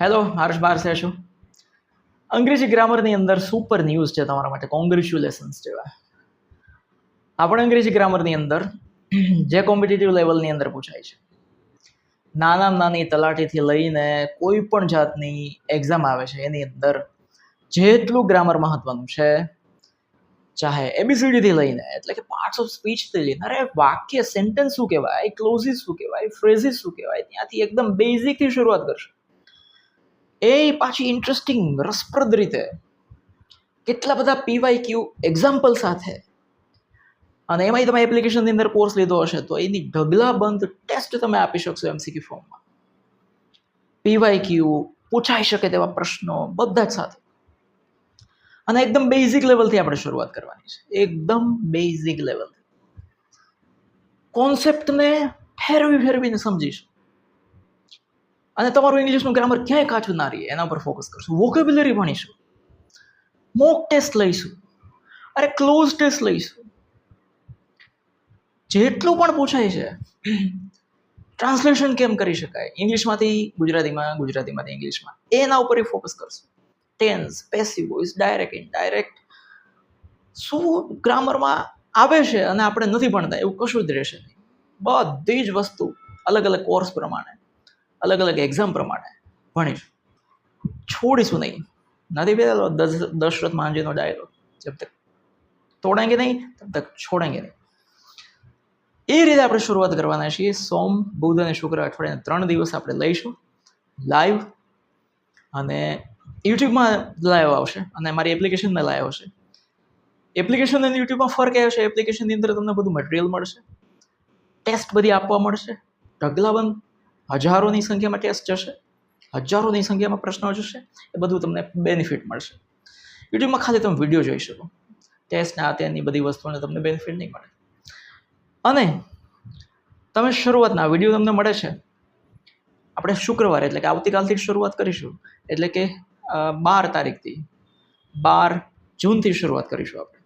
Hello, હર્ષ બારસે છું. અંગ્રેજી ગ્રામરની અંદર સુપર ન્યૂઝ છે તમારા માટે, કોંગ્રેચ્યુલેશન્સ જેવા. આપણે અંગ્રેજી ગ્રામરની અંદર જે કોમ્પિટિટિવ લેવલની અંદર પૂછાય છે, નાની તલાટીથી લઈને કોઈ પણ જાતની એક્ઝામ આવે છે એની અંદર જેટલું ગ્રામર મહત્વનું છે, ચાહે એબીસીડીથી લઈને એટલે કે પાર્ટ્સ ઓફ સ્પીચથી લઈને અરે વાક્ય સેન્ટેન્સ શું કહેવાય, ક્લોઝિસ શું કહેવાય, ફ્રેઝિસ શું કહેવાય, ત્યાંથી એકદમ બેઝિકથી શરૂઆત કરશે. એ પાછી ઇન્ટરેસ્ટિંગ રસપ્રદ રીતે કેટલા બધા પીવાય એક્ઝામ્પલ સાથે, અને એમાંય તમે એપ્લિકેશનની અંદર કોર્સ લીધો હશે તો એની ઢગલાબંધ ટેસ્ટ તમે આપી શકશો એમસીક્યુ ફોર્મમાં. પીવાય પૂછાઈ શકે તેવા પ્રશ્નો બધા જ સાથે, અને એકદમ બેઝિક લેવલથી આપણે શરૂઆત કરવાની છે. એકદમ બેઝિક લેવલથી કોન્સેપ્ટને ફેરવીને સમજીશું, અને તમારું ઇંગ્લિશનું ગ્રામર ક્યાંય કાચું ના રહે એના પર ફોકસ કરશું. વોકેબ્યુલરી ભણીશું, મોક ટેસ્ટ લઈશું, અરે ક્લોઝ ટેસ્ટ લઈશું. જેટલું પણ પૂછાય છે, ટ્રાન્સલેશન કેમ કરી શકાય ઇંગ્લિશમાંથી ગુજરાતીમાં, ગુજરાતીમાંથી ઇંગ્લિશમાં, એના ઉપર ફોકસ કરશું. Tense, passive voice, direct, indirect, શું ગ્રામરમાં આવે છે અને આપણે નથી ભણતા એવું કશું જ રહેશે નહીં. બધી જ વસ્તુ અલગ અલગ કોર્સ પ્રમાણે, અલગ અલગ એક્ઝામ પ્રમાણે ભણીશું, છોડીશું નહીં. નથી પેલો દશરથ માંઝીનો ડાયલોગ, જબ તક તોડેંગે નહીં તબ તક છોડેંગે નહીં. એ રીતે આપણે શરૂઆત કરવાના છીએ. સોમ, બુધ અને શુક્ર અઠવાડિયાના 3 દિવસ આપણે લઈશું લાઈવ, અને યુટ્યુબમાં લાઈવ આવશે અને મારી એપ્લિકેશનમાં લાઈવ આવશે. એપ્લિકેશન અને યુટ્યુબમાં ફરક એ હશે, એપ્લિકેશનની અંદર તમને બધું મટીરિયલ મળશે, ટેસ્ટ બધી આપવા મળશે, ઢગલાબંધ હજારોની સંખ્યામાં ટેસ્ટ જશે, હજારોની સંખ્યામાં પ્રશ્નો જશે, એ બધું તમને બેનિફિટ મળશે. યુટ્યુબમાં ખાલી તમે વિડીયો જોઈ શકો, ટેસ્ટના તેની બધી વસ્તુઓને તમને બેનિફિટ નહીં મળે. અને તમે શરૂઆતના વિડીયો તમને મળે છે, આપણે શુક્રવારે એટલે કે આવતીકાલથી શરૂઆત કરીશું, એટલે કે 12 તારીખથી 12 જૂનથી શરૂઆત કરીશું આપણે.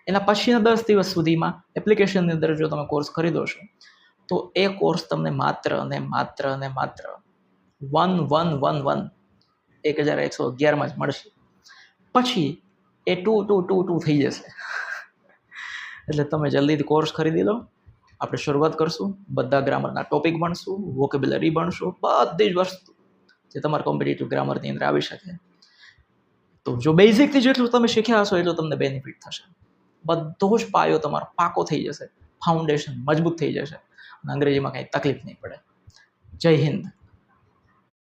એના પછીના 10 દિવસ સુધીમાં એપ્લિકેશનની અંદર જો તમે કોર્સ ખરીદો છો તો એ કોર્સ તમને માત્ર 1111 જ મળશે. પછી એ 2222 થઈ જશે. એટલે તમે જલ્દીથી કોર્સ ખરીદી લો. આપણે શરૂઆત કરશું, બધા ગ્રામરના ટોપિક ભણશું, વોકેબ્યુલરી ભણશું, બધી જ વસ્તુ જે તમારા કોમ્પિટિટિવ ગ્રામરની અંદર આવી શકે. તો જો બેઝિકથી જેટલું તમે શીખ્યા હશો એટલું તમને બેનિફિટ થશે. બધો જ પાયો તમારો પાકો થઈ જશે, ફાઉન્ડેશન મજબૂત થઈ જશે, અને અંગ્રેજીમાં કંઈ તકલીફ નહીં પડે. જય હિન્દ.